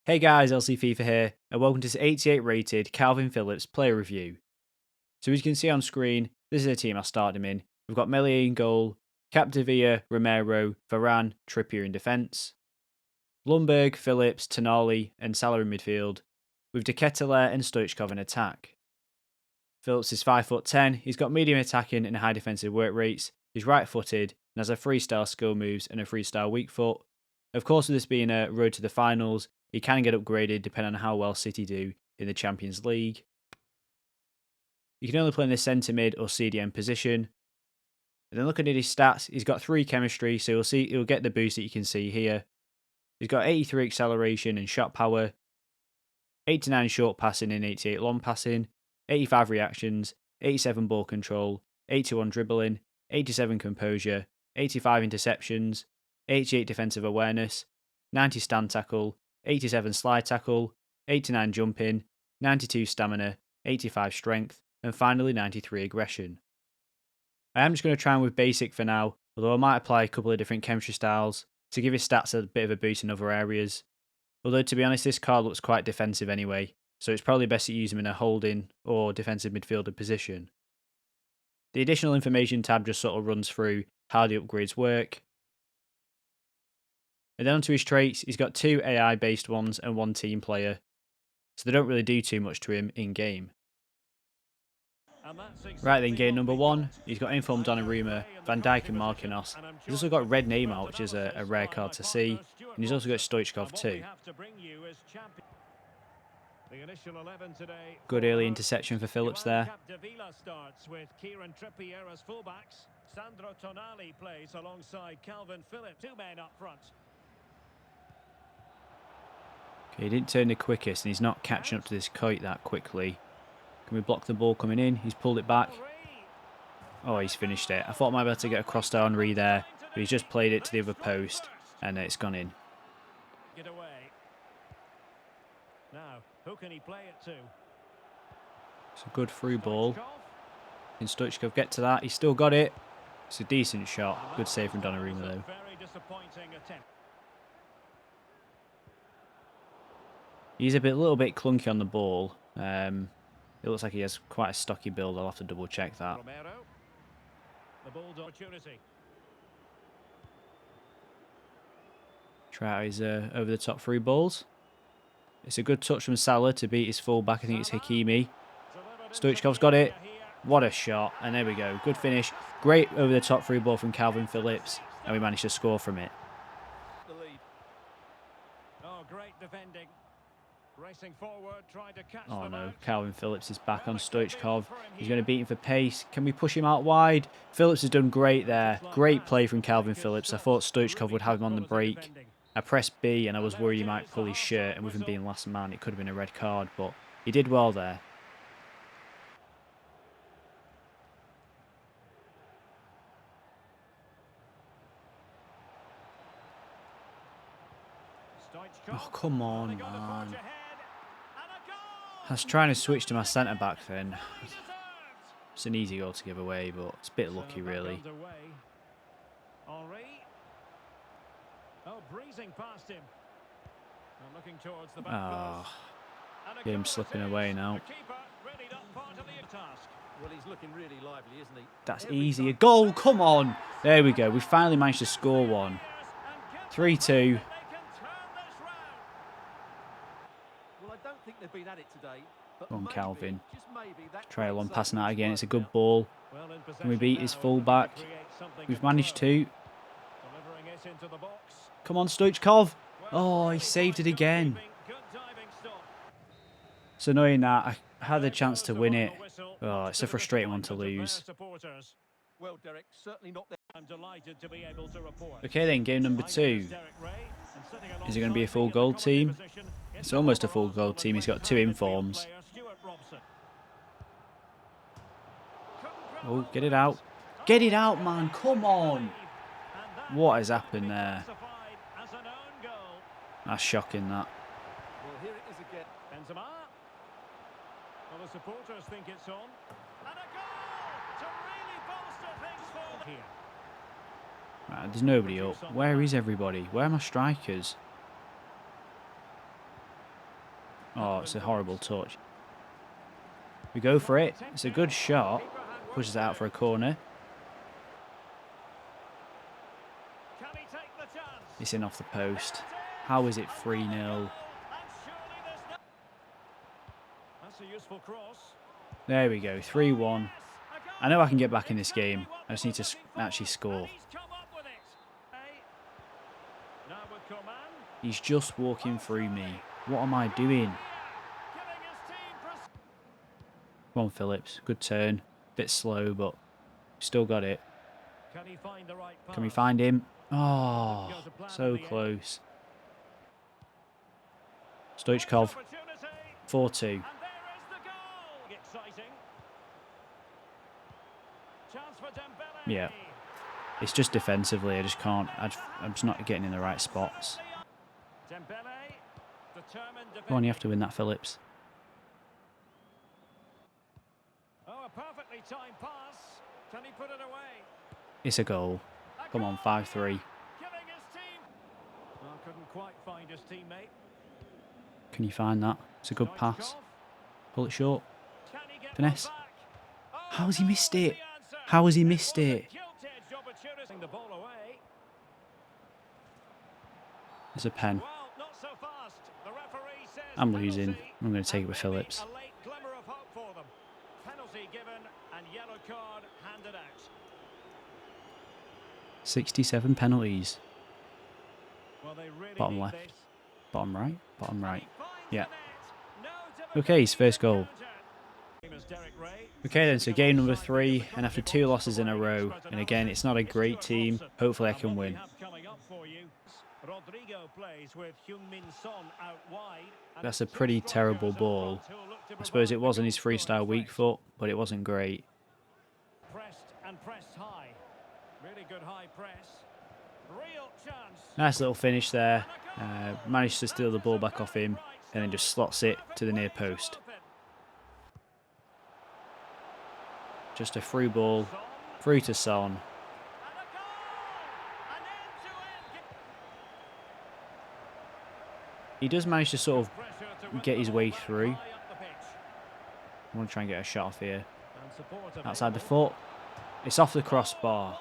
Hey guys, LC Fifa here, and welcome to this 88 rated Kalvin Phillips player review. So as you can see on screen, this is the team I started him in. We've got Melier in goal, Capdevia, Romero, Varane, Trippier in defence, Lundberg, Phillips, Tonali and Salah in midfield, with De Ketelaere and Stoichkov in attack. Phillips is 5'10", he's got medium attacking and high defensive work rates, he's right-footed and has a freestyle skill moves and a freestyle weak foot. Of course, with this being a road to the finals, he can get upgraded depending on how well City do in the Champions League. You can only play in the centre mid or CDM position. And then looking at his stats, he's got 3 chemistry, so he'll get the boost that you can see here. He's got 83 acceleration and shot power, 89 short passing and 88 long passing, 85 reactions, 87 ball control, 81 dribbling, 87 composure, 85 interceptions, 88 defensive awareness, 90 stand tackle, 87 slide tackle, 89 jumping, 92 stamina, 85 strength, and finally 93 aggression. I am just going to try and with basic for now, although I might apply a couple of different chemistry styles to give his stats a bit of a boost in other areas. Although to be honest, this card looks quite defensive anyway, so it's probably best to use him in a holding or defensive midfielder position. The additional information tab just sort of runs through how the upgrades work. And then onto his traits, he's got 2 AI based ones and 1 team player, so they don't really do too much to him in game. Right then, game number 1, he's got informed Donnarumma, Van Dijk and Marquinhos. He's also got Red Neymar, which is a rare card to see, and he's also got Stoichkov too. Good early interception for Phillips there. Tonali plays alongside Kalvin Phillips, 2 men up front. Okay, he didn't turn the quickest, and he's not catching up to this kite that quickly. Can we block the ball coming in? He's pulled it back. Oh, he's finished it. I thought I might be able to get across to Henry there, but he's just played it to the other post, and it's gone in. Get away. Now, who can he play it to? It's a good through ball. Can Stoichkov get to that? He's still got it. It's a decent shot. Good save from Donnarumma though. Very disappointing attempt. He's a little bit clunky on the ball. It looks like he has quite a stocky build. I'll have to double check that. Romero. The ball's opportunity. Try out his over the top through balls. It's a good touch from Salah to beat his fullback. I think it's Hakimi. Stoichkov's got it. What a shot. And there we go. Good finish. Great over the top through ball from Kalvin Phillips. And we managed to score from it. Oh, great defending. Racing forward, trying to catch Oh no, out. Kalvin Phillips is back on Stoichkov. He's going to beat him for pace. Can we push him out wide? Phillips has done great there. Great play from Kalvin Phillips. I thought Stoichkov would have him on the break. I pressed B and I was worried he might pull his shirt, and with him being last man, it could have been a red card, but he did well there. Oh, come on, man. I was trying to switch to my centre-back then. It's an easy goal to give away, but it's a bit lucky, really. Ah, him slipping away now. That's easy. A goal, come on! There we go, we finally managed to score one. 3-2. Go on, Kalvin. Try a long passing out again. It's a good ball. Can we beat his fullback? We've managed to. Come on, Stoichkov. Oh, he saved it again. It's annoying that I had the chance to win it. Oh, it's a frustrating one to lose. Okay then, game number 2. Is it going to be a full gold team? It's almost a full gold team. He's got 2 informs. Oh, get it out. Get it out, man. Come on. What has happened there? That's shocking, that. Well, the supporters think it's on. And a goal to really bolster things for them. There's nobody up. Where is everybody? Where are my strikers? Oh, it's a horrible touch. We go for it. It's a good shot. Pushes it out for a corner. It's in off the post. How is it 3-0? There we go, 3-1. I know I can get back in this game. I just need to actually score. He's just walking through me. What am I doing? Come on, Phillips. Good turn. Bit slow, but still got it. Can we find him? Oh, so close. Stoichkov. 4-2. Yeah. It's just defensively. I just can't. I'm just not getting in the right spots. Come on, you have to win that, Phillips. It's a goal. Come on, 5-3. Can you find that? It's a good pass. Pull it short. Finesse. How has he missed it? How has he missed it? There's a pen. I'm losing. I'm going to take it with Phillips. 67 penalties. Bottom left. Bottom right. Bottom right. Yeah. Okay, his first goal. Okay then, so game number 3, and after 2 losses in a row, and again, it's not a great team. Hopefully I can win. That's a pretty terrible ball. I suppose it was on his freestyle weak foot, but it wasn't great. Nice little finish there. Managed to steal the ball back off him, and then just slots it to the near post. Just a through ball, through to Son. He does manage to sort of get his way through. I want to try and get a shot off here. Outside the foot. It's off the crossbar.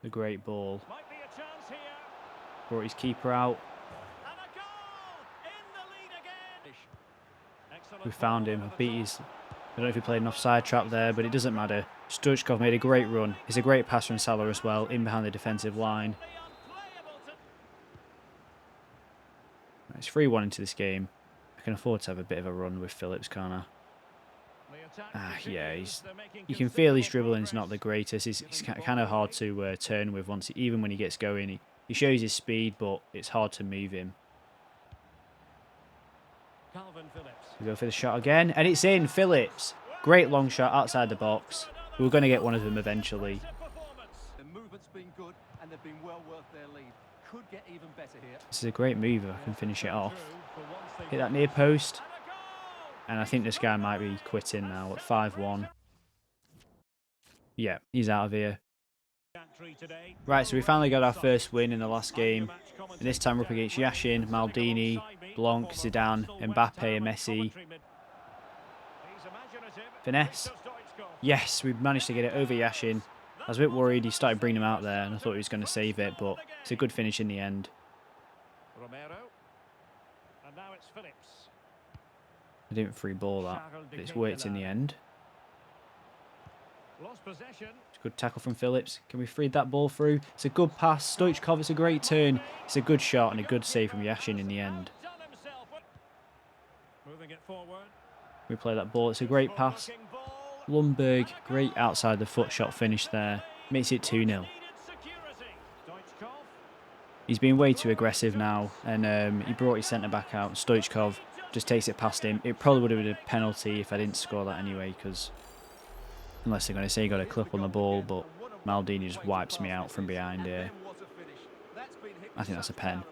A great ball. Brought his keeper out. We found him. I beat his... I don't know if he played an offside trap there, but it doesn't matter. Stoichkov made a great run. It's a great pass from Salah as well, in behind the defensive line. It's 3-1 into this game. I can afford to have a bit of a run with Phillips, can't I? Yeah, you can feel his dribbling's not the greatest. He's kind of hard to turn with even when he gets going. He shows his speed, but it's hard to move him. Kalvin Phillips. We go for the shot again, and it's in. Phillips. Great long shot outside the box. We were going to get one of them eventually. The movement's been good, and they've been well worth their lead. Could get even better here. This is a great move if I can finish it off. Hit that near post. And I think this guy might be quitting now at 5-1. Yeah, he's out of here. Right, so we finally got our first win in the last game. And this time we're up against Yashin, Maldini, Blanc, Zidane, Mbappe and Messi. Finesse. Yes, we managed to get it over Yashin. I was a bit worried he started bringing him out there and I thought he was going to save it, but it's a good finish in the end. And now it's Phillips. I didn't free ball that, but it's worked in the end. Lost possession. It's a good tackle from Phillips. Can we feed that ball through? It's a good pass. Stoichkov, it's a great turn. It's a good shot and a good save from Yashin in the end. Moving it forward. We play that ball. It's a great pass. Lundberg, great outside the foot shot finish there. Makes it 2-0. He's been way too aggressive now, and he brought his centre-back out. Stoichkov just takes it past him. It probably would have been a penalty if I didn't score that anyway, because unless they're going to say he got a clip on the ball, but Maldini just wipes me out from behind here. I think that's a pen.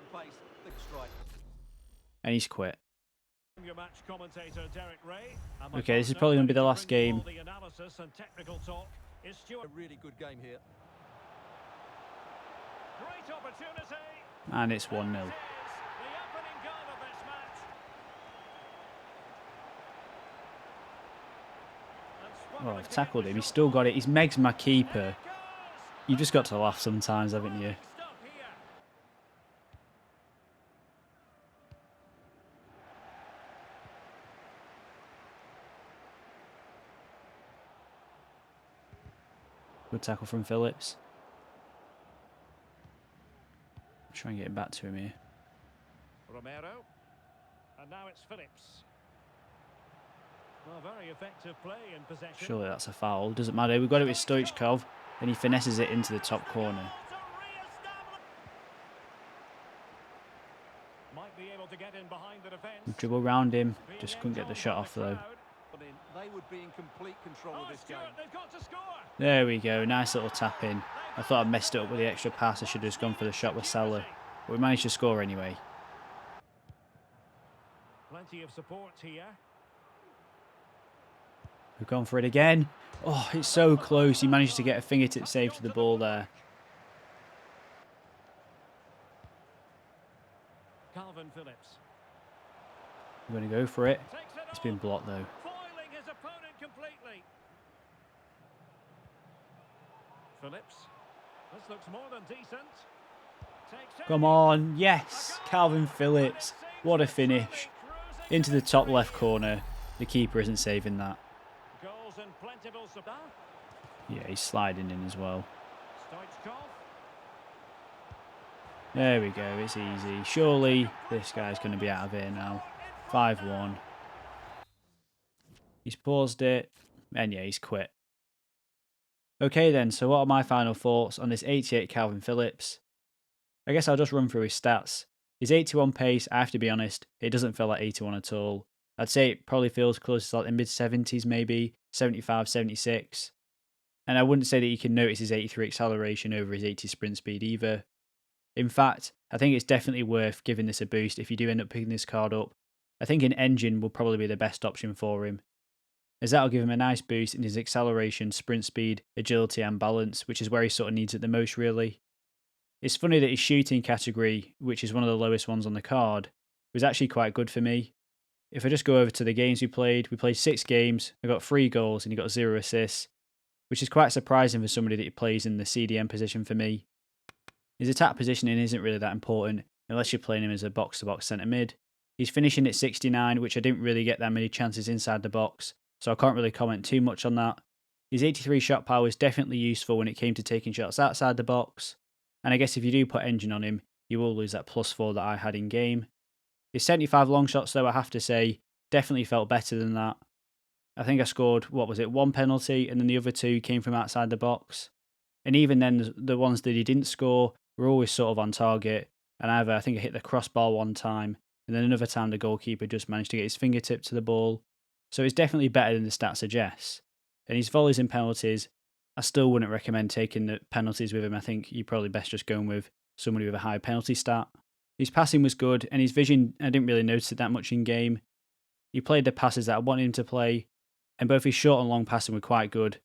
And he's quit. Okay, this is probably going to be the last game. A really good game here. And it's 1-0. Oh, I've tackled him. He's still got it. He's Meg's my keeper. You've just got to laugh sometimes, haven't you? Good tackle from Phillips. Try and get it back to him here. Romero. And now it's Phillips. Well, very effective play in possession. Surely that's a foul. Doesn't matter. We've got it with Stoichkov. And he finesses it into the top corner. Might be able to get in behind the defense. We dribble round him. Just couldn't get the shot off though. They would be in complete control of this game. They've got to score. There we go. Nice little tap in. I thought I messed it up with the extra pass. I should have just gone for the shot with Salah. But we managed to score anyway. Plenty of support here. We've gone for it again. Oh, it's so close. He managed to get a fingertip save to the ball there. Kalvin Phillips. I'm going to go for it. It's been blocked though. Foiling his opponent completely. Phillips. This looks more than decent. Come on. Yes. Kalvin Phillips. What a finish. Into the top left corner. The keeper isn't saving that. Goals and plentiful supply. Yeah, he's sliding in as well. Stoichkov. There we go. It's easy. Surely this guy's going to be out of here now. 5-1. He's paused it. And yeah, he's quit. Okay then, so what are my final thoughts on this 88 Kalvin Phillips? I guess I'll just run through his stats. His 81 pace, I have to be honest, it doesn't feel like 81 at all. I'd say it probably feels close to like the mid-70s maybe, 75, 76. And I wouldn't say that you can notice his 83 acceleration over his 80 sprint speed either. In fact, I think it's definitely worth giving this a boost if you do end up picking this card up. I think an engine will probably be the best option for him, as that'll give him a nice boost in his acceleration, sprint speed, agility and balance, which is where he sort of needs it the most really. It's funny that his shooting category, which is one of the lowest ones on the card, was actually quite good for me. If I just go over to the games we played 6 games, I got 3 goals and he got 0 assists, which is quite surprising for somebody that plays in the CDM position for me. His attack positioning isn't really that important unless you're playing him as a box-to-box centre mid. He's finishing at 69, which I didn't really get that many chances inside the box, so I can't really comment too much on that. His 83 shot power is definitely useful when it came to taking shots outside the box, and I guess if you do put engine on him, you will lose that +4 that I had in game. His 75 long shots though, I have to say, definitely felt better than that. I think I scored, 1 penalty, and then the other 2 came from outside the box. And even then, the ones that he didn't score were always sort of on target, and I think I hit the crossbar one time, and then another time the goalkeeper just managed to get his fingertip to the ball. So it's definitely better than the stat suggests. And his volleys and penalties, I still wouldn't recommend taking the penalties with him. I think you're probably best just going with somebody with a high penalty stat. His passing was good, and his vision, I didn't really notice it that much in game. He played the passes that I wanted him to play, and both his short and long passing were quite good.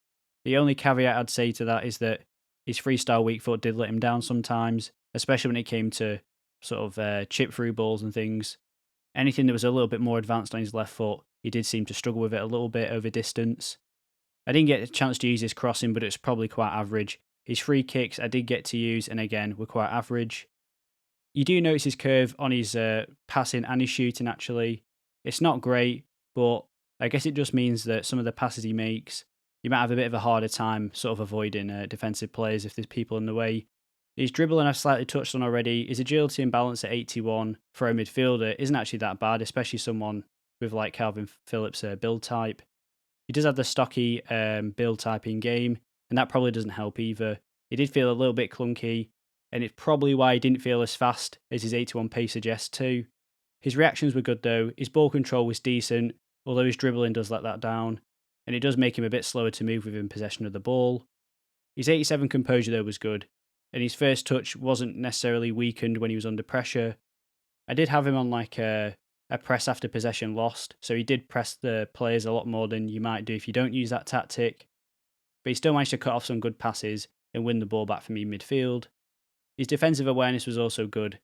The only caveat I'd say to that is that his freestyle weak foot did let him down sometimes, especially when it came to sort of chip through balls and things. Anything that was a little bit more advanced on his left foot, he did seem to struggle with it a little bit over distance. I didn't get a chance to use his crossing, but it was probably quite average. His free kicks I did get to use, and again, were quite average. You do notice his curve on his passing and his shooting actually. It's not great, but I guess it just means that some of the passes he makes, you might have a bit of a harder time sort of avoiding defensive players if there's people in the way. His dribbling I've slightly touched on already. His agility and balance at 81 for a midfielder isn't actually that bad, especially someone with like Kalvin Phillips' build type. He does have the stocky build type in game, and that probably doesn't help either. He did feel a little bit clunky, and it's probably why he didn't feel as fast as his 81 pace suggests too. His reactions were good though. His ball control was decent, although his dribbling does let that down, and it does make him a bit slower to move within possession of the ball. His 87 composure though was good, and his first touch wasn't necessarily weakened when he was under pressure. I did have him on like a press after possession lost, so he did press the players a lot more than you might do if you don't use that tactic. But he still managed to cut off some good passes and win the ball back from me midfield. His defensive awareness was also good,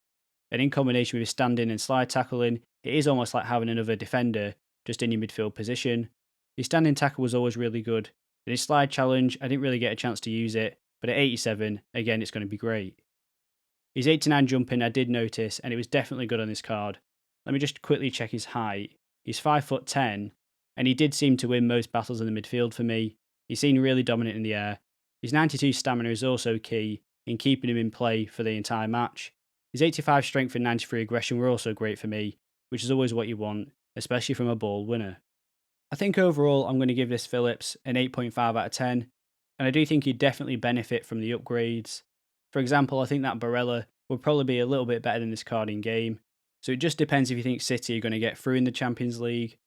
and in combination with his standing and slide tackling, it is almost like having another defender just in your midfield position. His standing tackle was always really good, In his slide challenge, I didn't really get a chance to use it, but at 87, again, it's going to be great. His 89 jumping I did notice, and it was definitely good on this card. Let me just quickly check his height. He's 5'10", and he did seem to win most battles in the midfield for me. He seemed really dominant in the air. His 92 stamina is also key in keeping him in play for the entire match. His 85 strength and 93 aggression were also great for me, which is always what you want, especially from a ball winner. I think overall I'm going to give this Phillips an 8.5 out of 10, and I do think he'd definitely benefit from the upgrades. For example, I think that Barella would probably be a little bit better than this card in game, so it just depends if you think City are going to get through in the Champions League.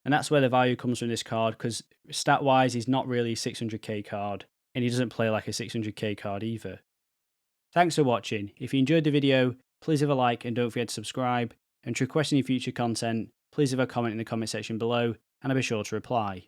And that's where the value comes from this card, because stat-wise he's not really a 600k card, and he doesn't play like a 600k card either. Thanks for watching. If you enjoyed the video, please leave a like and don't forget to subscribe, and to request any future content, please leave a comment in the comment section below, and I'll be sure to reply.